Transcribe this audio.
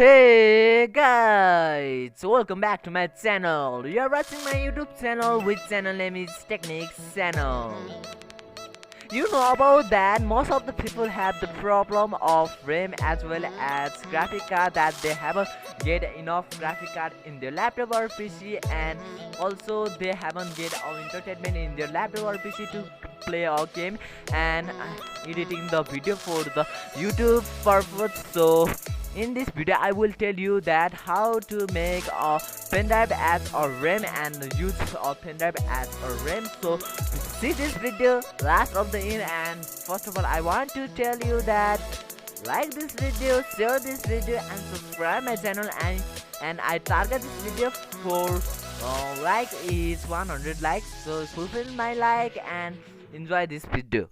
Hey guys, welcome back to my channel. You are watching my YouTube channel, which channel name is Technics Channel. You know about that most of the people have the problem of RAM as well as graphic card, that they haven't get enough graphic card in their laptop or PC, and also they haven't get entertainment in their laptop or PC to play a game and editing the video for the YouTube purpose. So in this video I will tell you that how to make a pendrive as a RAM and use a pendrive as a RAM. So see this video last of the end, and first of all I want to tell you that like this video, share this video and subscribe my channel, and I target this video for like is 100 likes, so fulfill my like and enjoy this video.